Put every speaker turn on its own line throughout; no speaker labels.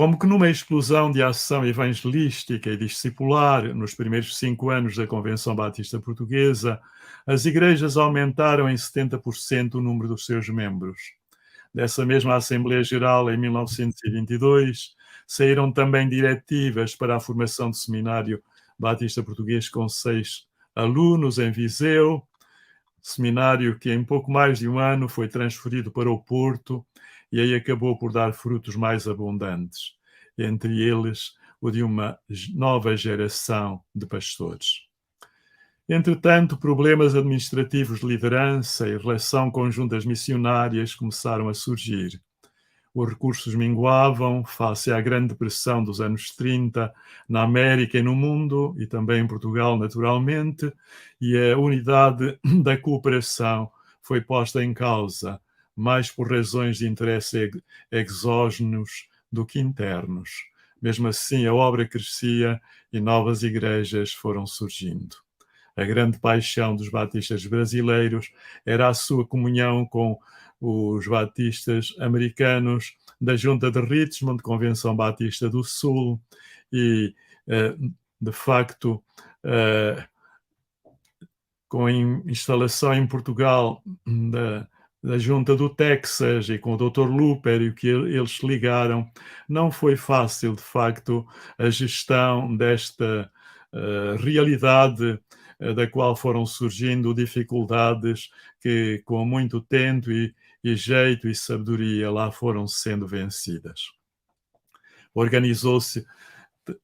Como que numa explosão de ação evangelística e discipular nos primeiros 5 anos da Convenção Batista Portuguesa, as igrejas aumentaram em 70% o número dos seus membros. Dessa mesma Assembleia Geral, em 1922, saíram também diretivas para a formação do Seminário Batista Português com 6 alunos em Viseu, seminário que em pouco mais de um ano foi transferido para o Porto e aí acabou por dar frutos mais abundantes, entre eles o de uma nova geração de pastores. Entretanto, problemas administrativos de liderança e relação com juntas missionárias começaram a surgir. Os recursos minguavam face à grande depressão dos anos 30 na América e no mundo, e também em Portugal, naturalmente, e a unidade da cooperação foi posta em causa, mais por razões de interesse exógenos do que internos. Mesmo assim, a obra crescia e novas igrejas foram surgindo. A grande paixão dos batistas brasileiros era a sua comunhão com os batistas americanos da Junta de Richmond, Convenção Batista do Sul, e, de facto, com a instalação em Portugal da Junta do Texas e com o Dr. Luper e o que eles ligaram, não foi fácil, de facto, a gestão desta realidade da qual foram surgindo dificuldades que, com muito tento e jeito e sabedoria, lá foram sendo vencidas. Organizou-se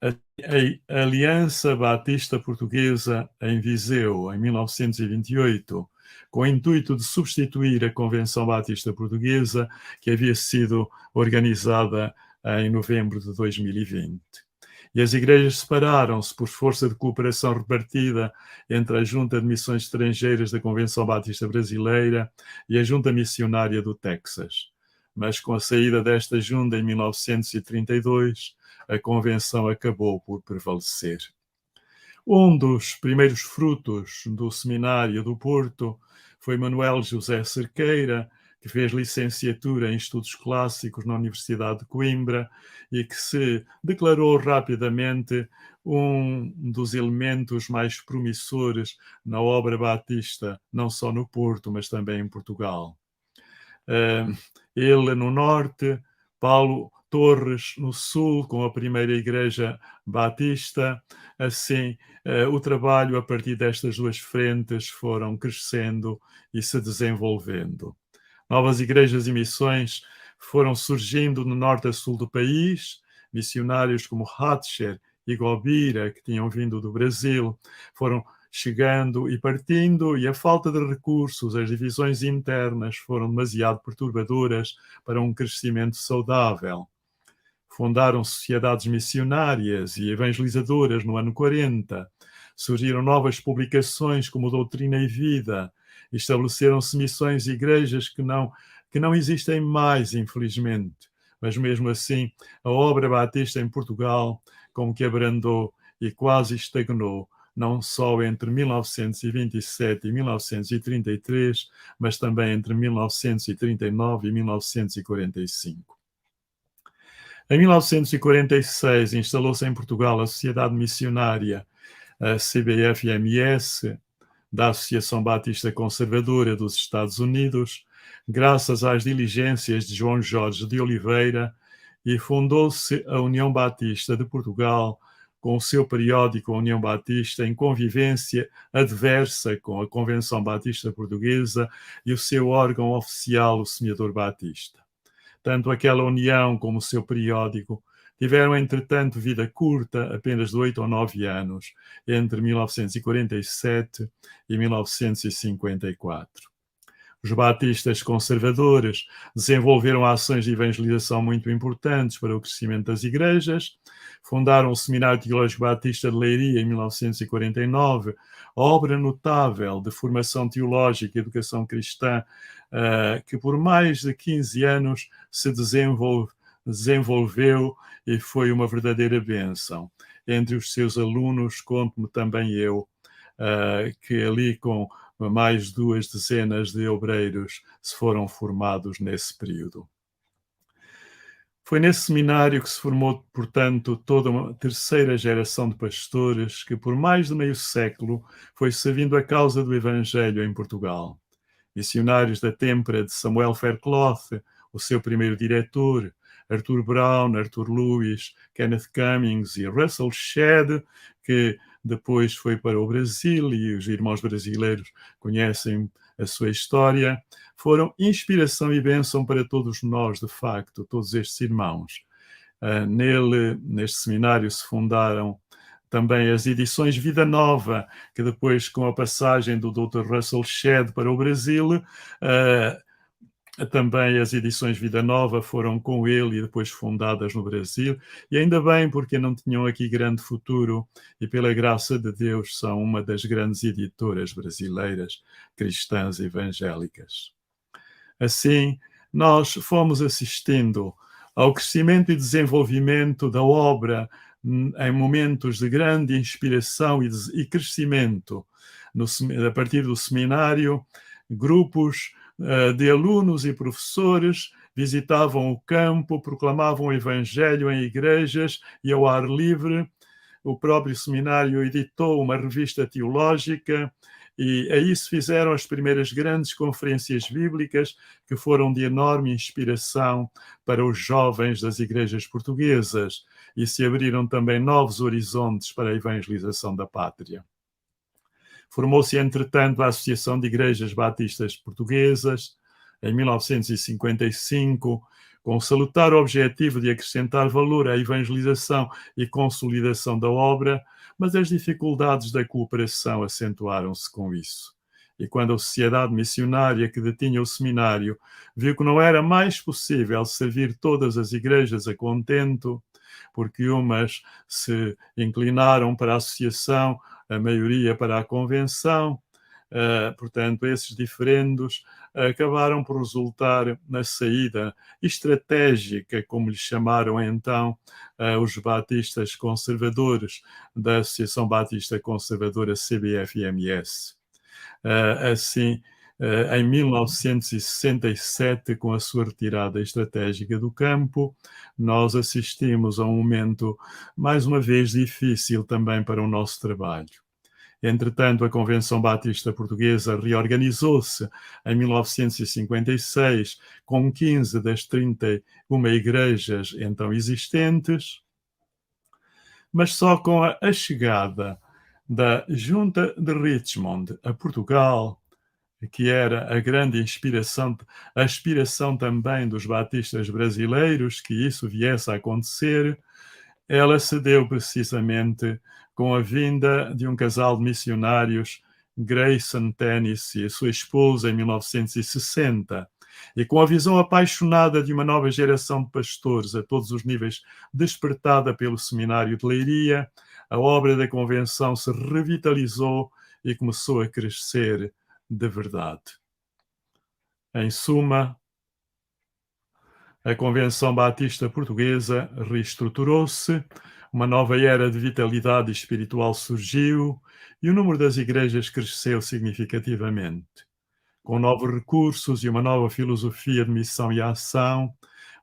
a Aliança Batista Portuguesa em Viseu, em 1928, com o intuito de substituir a Convenção Batista Portuguesa, que havia sido organizada em novembro de 2020. E as igrejas separaram-se por força de cooperação repartida entre a Junta de Missões Estrangeiras da Convenção Batista Brasileira e a Junta Missionária do Texas. Mas com a saída desta junta em 1932, a Convenção acabou por prevalecer. Um dos primeiros frutos do Seminário do Porto foi Manuel José Cerqueira, que fez licenciatura em Estudos Clássicos na Universidade de Coimbra e que se declarou rapidamente um dos elementos mais promissores na obra batista, não só no Porto, mas também em Portugal. Ele no norte, Paulo Torres no sul, com a primeira igreja batista. Assim, o trabalho a partir destas duas frentes foram crescendo e se desenvolvendo. Novas igrejas e missões foram surgindo no norte a sul do país. Missionários como Hatcher e Gobira, que tinham vindo do Brasil, foram chegando e partindo, e a falta de recursos, as divisões internas foram demasiado perturbadoras para um crescimento saudável. Fundaram sociedades missionárias e evangelizadoras no ano 40. Surgiram novas publicações como Doutrina e Vida. Estabeleceram-se missões e igrejas que não existem mais, infelizmente. Mas mesmo assim, a obra batista em Portugal, como que abrandou e quase estagnou, não só entre 1927 e 1933, mas também entre 1939 e 1945. Em 1946, instalou-se em Portugal a Sociedade Missionária, a CBF-MS, da Associação Batista Conservadora dos Estados Unidos, graças às diligências de João Jorge de Oliveira, e fundou-se a União Batista de Portugal, com o seu periódico A União Batista, em convivência adversa com a Convenção Batista Portuguesa e o seu órgão oficial, o Semeador Batista. Tanto aquela união como o seu periódico tiveram, entretanto, vida curta, apenas de 8 ou 9 anos, entre 1947 e 1954. Os batistas conservadores desenvolveram ações de evangelização muito importantes para o crescimento das igrejas. Fundaram o Seminário Teológico Batista de Leiria em 1949, obra notável de formação teológica e educação cristã, que por mais de 15 anos se desenvolveu e foi uma verdadeira bênção. Entre os seus alunos, conto-me também eu, que ali com mais 2 dezenas de obreiros se foram formados nesse período. Foi nesse seminário que se formou, portanto, toda uma terceira geração de pastores que, por mais de meio século, foi servindo a causa do Evangelho em Portugal. Missionários da têmpera de Samuel Fairclough, o seu primeiro diretor, Arthur Brown, Arthur Lewis, Kenneth Cummings e Russell Shedd, que depois foi para o Brasil e os irmãos brasileiros conhecem a sua história, foram inspiração e bênção para todos nós, de facto, todos estes irmãos. Neste seminário se fundaram também as edições Vida Nova, que depois, com a passagem do Dr. Russell Shedd para o Brasil, também as edições Vida Nova foram com ele e depois fundadas no Brasil, e ainda bem, porque não tinham aqui grande futuro, e pela graça de Deus são uma das grandes editoras brasileiras cristãs evangélicas. Assim, nós fomos assistindo ao crescimento e desenvolvimento da obra em momentos de grande inspiração e crescimento. A partir do seminário, grupos de alunos e professores visitavam o campo, proclamavam o Evangelho em igrejas e ao ar livre. O próprio seminário editou uma revista teológica e aí se fizeram as primeiras grandes conferências bíblicas que foram de enorme inspiração para os jovens das igrejas portuguesas e se abriram também novos horizontes para a evangelização da pátria. Formou-se, entretanto, a Associação de Igrejas Batistas Portuguesas, em 1955, com o salutar objetivo de acrescentar valor à evangelização e consolidação da obra, mas as dificuldades da cooperação acentuaram-se com isso. E quando a sociedade missionária que detinha o seminário viu que não era mais possível servir todas as igrejas a contento, porque umas se inclinaram para a associação, a maioria para a convenção, portanto, esses diferendos acabaram por resultar na saída estratégica, como lhe chamaram então os batistas conservadores da Associação Batista Conservadora CBF-MS. Assim, em 1967, com a sua retirada estratégica do campo, nós assistimos a um momento, mais uma vez, difícil também para o nosso trabalho. Entretanto, a Convenção Batista Portuguesa reorganizou-se em 1956, com 15 das 31 igrejas então existentes, mas só com a chegada da Junta de Richmond a Portugal, que era a grande inspiração, a aspiração também dos batistas brasileiros, que isso viesse a acontecer, ela se deu precisamente com a vinda de um casal de missionários, Grayson Tennis e a sua esposa, em 1960, e com a visão apaixonada de uma nova geração de pastores a todos os níveis despertada pelo seminário de Leiria, a obra da convenção se revitalizou e começou a crescer de verdade. Em suma, a Convenção Batista Portuguesa reestruturou-se, uma nova era de vitalidade espiritual surgiu e o número das igrejas cresceu significativamente. Com novos recursos e uma nova filosofia de missão e ação,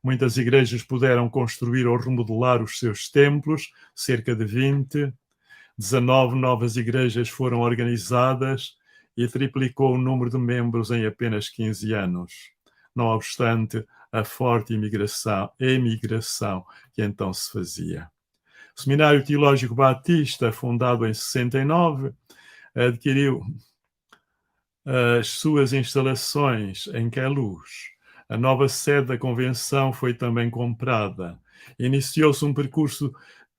muitas igrejas puderam construir ou remodelar os seus templos, cerca de 20. 19 novas igrejas foram organizadas e triplicou o número de membros em apenas 15 anos. Não obstante a forte emigração que então se fazia. O Seminário Teológico Batista, fundado em 69, adquiriu as suas instalações em Queluz. A nova sede da convenção foi também comprada. Iniciou-se um percurso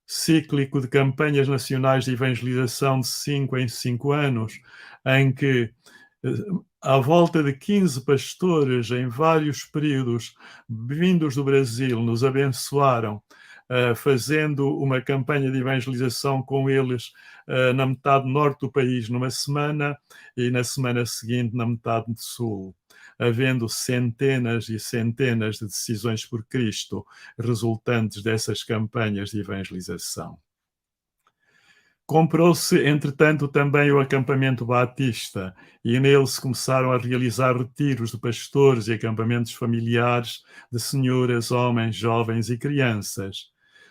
cíclico de campanhas nacionais de evangelização de 5 em 5 anos, em que à volta de 15 pastores em vários períodos vindos do Brasil nos abençoaram, fazendo uma campanha de evangelização com eles na metade norte do país numa semana e na semana seguinte na metade sul, havendo centenas e centenas de decisões por Cristo resultantes dessas campanhas de evangelização. Comprou-se, entretanto, também o acampamento batista, e nele se começaram a realizar retiros de pastores e acampamentos familiares de senhoras, homens, jovens e crianças.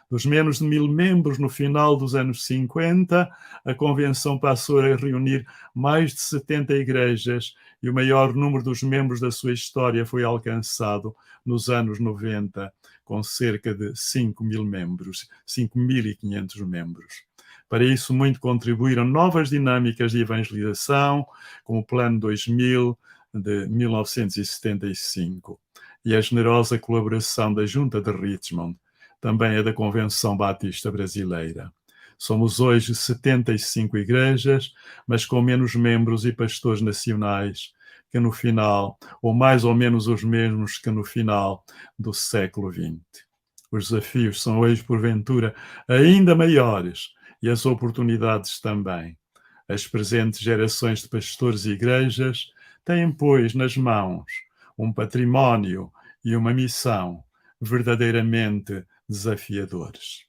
Dos menos de 1000 membros no final dos anos 50, a convenção passou a reunir mais de 70 igrejas e o maior número dos membros da sua história foi alcançado nos anos 90, com cerca de 5.000 membros, 5.500 membros. Para isso, muito contribuíram novas dinâmicas de evangelização, como o Plano 2000 de 1975 e a generosa colaboração da Junta de Richmond, também a da Convenção Batista Brasileira. Somos hoje 75 igrejas, mas com menos membros e pastores nacionais que no final, ou mais ou menos os mesmos que no final do século XX. Os desafios são hoje, porventura, ainda maiores e as oportunidades também. As presentes gerações de pastores e igrejas têm, pois, nas mãos um património e uma missão verdadeiramente desafiadores.